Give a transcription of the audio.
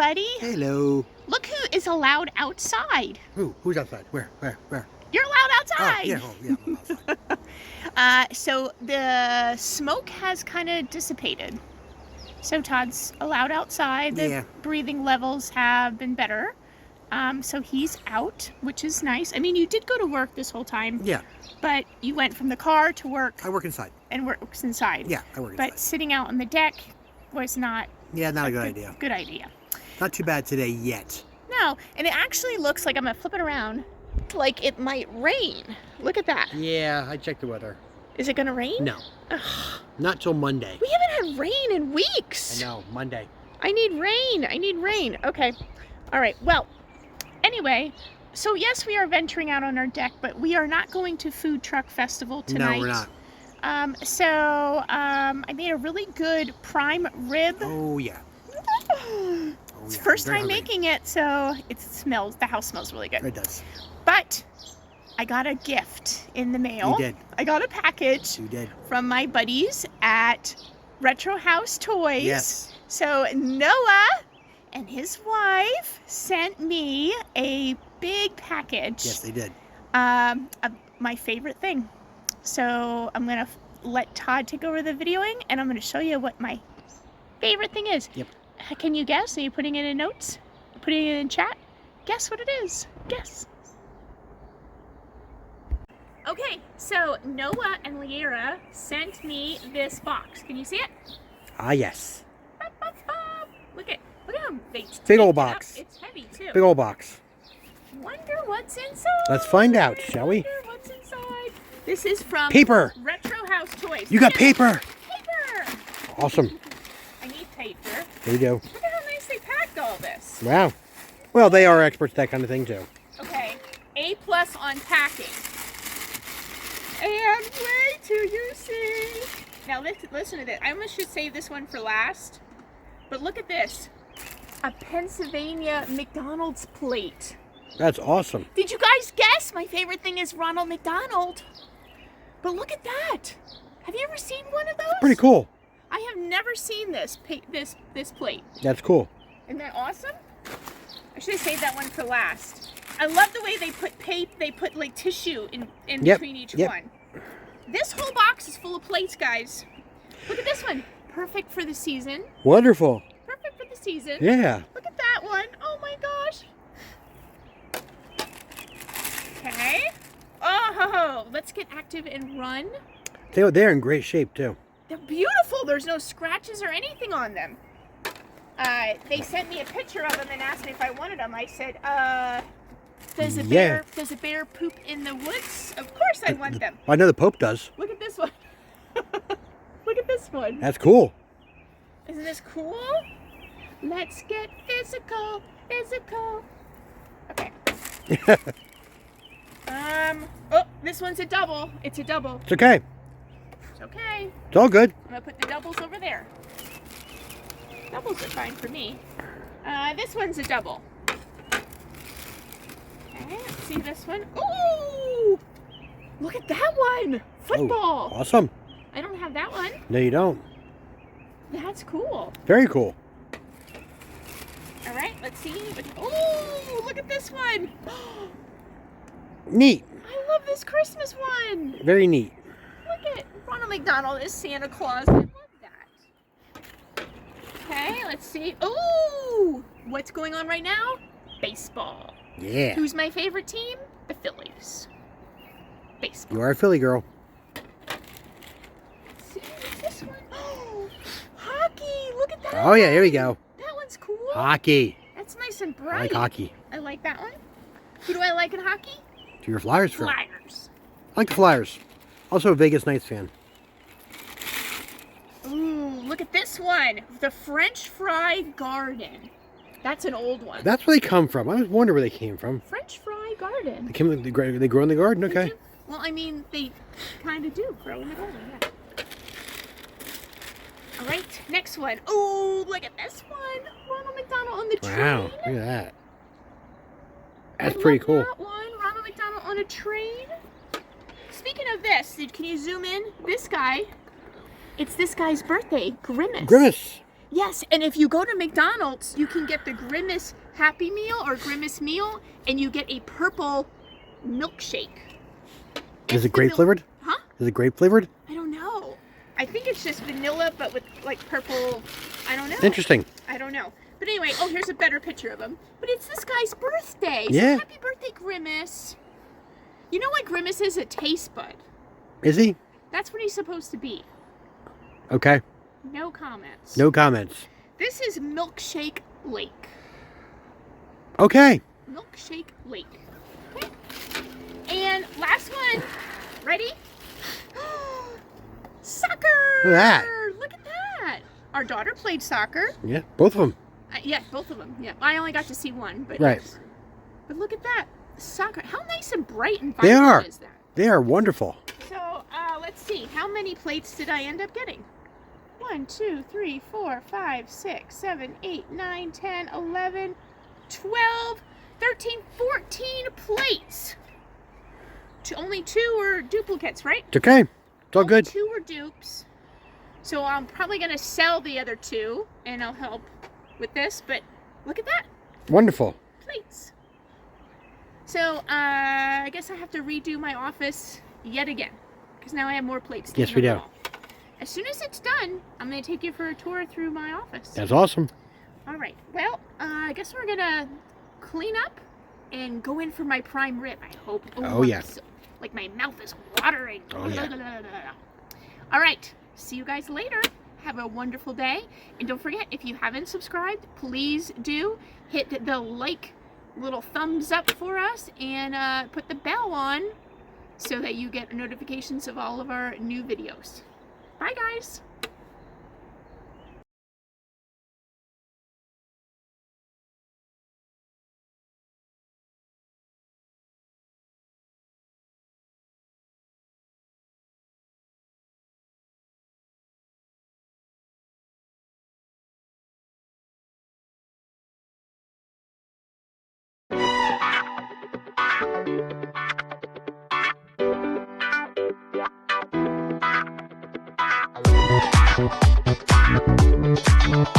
buddy. Hello. Look who is allowed outside. Who's outside? Where? You're allowed outside. Oh, yeah, I'm outside. So the smoke has kind of dissipated. So Todd's allowed outside. The breathing levels have been better. So he's out, which is nice. I mean, you did go to work this whole time. Yeah. But you went from the car to work. I work inside. And works inside. Yeah, I work inside. But sitting out on the deck was not. Yeah, not a good idea. Good idea. Not too bad today yet. No, and it actually looks like, I'm gonna flip it around, like it might rain. Look at that. Yeah, I checked the weather. Is it gonna rain? No. Not till Monday. We haven't had rain in weeks. I know, Monday. I need rain. Okay. All right. Well, anyway, so yes, we are venturing out on our deck, but we are not going to Food Truck Festival tonight. No, we're not. I made a really good prime rib. Oh, yeah. It's first time making it, so the house smells really good. It does. But I got a gift in the mail. You did. I got a package. You did. From my buddies at Retrohousetoyz. Yes. So Noah and his wife sent me a big package. Yes, they did. Of my favorite thing. So I'm gonna let Todd take over the videoing, and I'm gonna show you what my favorite thing is. Yep. Can you guess? Are you putting it in notes? Putting it in chat? Guess what it is. Guess. Okay, so Noah and Liera sent me this box. Can you see it? Ah, yes. Look at how they big old box. It's heavy too. Big old box. Wonder what's inside. Let's find out, shall we? Wonder what's inside. This is from paper. Retrohousetoyz. You got paper. Paper. Awesome. I need paper. There you go. Look at how nice they packed all this. Wow. Well, they are experts at that kind of thing too. Okay, A+ on packing. And wait till you see. Now listen to this. I almost should save this one for last. But look at this. A Pennsylvania McDonald's plate. That's awesome. Did you guys guess? My favorite thing is Ronald McDonald. But look at that. Have you ever seen one of those? Pretty cool. I have never seen this plate. That's cool. Isn't that awesome? I should have saved that one for last. I love the way they put like tissue in between each one. This whole box is full of plates, guys. Look at this one. Perfect for the season. Wonderful. Perfect for the season. Yeah. Look at that one. Oh my gosh. Okay. Oh, let's get active and run. They're in great shape too. They're beautiful. There's no scratches or anything on them. They sent me a picture of them and asked me if I wanted them. I said, does a bear poop in the woods? Of course I want them. I know the Pope does. Look at this one. Look at this one. That's cool. Isn't this cool? Let's get physical. Okay. Oh, this one's a double. It's a double. It's okay. It's okay. It's all good. I'm gonna put the doubles over there. Doubles are fine for me. This one's a double. Okay, let's see this one. Ooh! Look at that one! Football! Oh, awesome. I don't have that one. No, you don't. That's cool. Very cool. All right, let's see. Oh, look at this one. Neat. I love this Christmas one. Very neat. Look at Ronald McDonald as Santa Claus. I love that. Okay, let's see. Oh, what's going on right now? Baseball. Yeah. Who's my favorite team? The Phillies. Baseball. You are a Philly girl. Let's see, what's this one? Oh, hockey. Look at that. Oh, yeah, here we go. That one's cool. Hockey. That's nice and bright. I like hockey. I like that one. Who do I like in hockey? To your Flyers fan. Flyers. I like the Flyers. Also a Vegas Knights fan. Ooh, look at this one. The French Fry Garden. That's an old one. That's where they come from. I was wondering where they came from. French Fry Garden. They grow in the garden? Okay. Well, I mean, they kind of do grow in the garden, yeah. All right, next one. Oh, look at this one. Ronald McDonald on the train. Wow, look at that. That's pretty cool. That one, Ronald McDonald on a train. Speaking of this, can you zoom in? This guy, it's this guy's birthday, Grimace. Grimace. Yes, and if you go to McDonald's, you can get the Grimace Happy Meal or Grimace Meal, and you get a purple milkshake. Is it grape flavored? Huh? Is it grape flavored? I don't know. I think it's just vanilla, but with like purple. I don't know. Interesting. I don't know. But anyway, oh, here's a better picture of him. But it's this guy's birthday. Yeah. So happy birthday, Grimace. You know what Grimace is? A taste bud. Is he? That's what he's supposed to be. Okay. No comments. No comments. This is Milkshake Lake. Okay. Milkshake Lake. Okay. And last one. Ready? Soccer! Look at that. Look at that. Our daughter played soccer. Yeah, both of them. Yeah, both of them. Yeah, I only got to see one, but Right. yes. But look at that. Soccer. How nice and bright and They vibrant are. is that? They are wonderful. So, let's see. How many plates did I end up getting? 1, 2, 3, 4, 5, 6, 7, 8, 9, 10, 11, 12, 13, 14 plates. Only 2 were duplicates, right? It's okay. It's all Only good. 2 were dupes. So I'm probably going to sell the other 2, and I'll help with this. But look at that. Wonderful. Plates. So I guess I have to redo my office yet again, because now I have more plates. Yes, we do. As soon as it's done, I'm going to take you for a tour through my office. That's awesome. All right. Well, I guess we're going to clean up and go in for my prime rib, I hope. Oh, yeah. Like my mouth is watering. Oh, yeah. All right. See you guys later. Have a wonderful day. And don't forget, if you haven't subscribed, please do. Hit the like little thumbs up for us and put the bell on so that you get notifications of all of our new videos. Bye, guys. Thank you.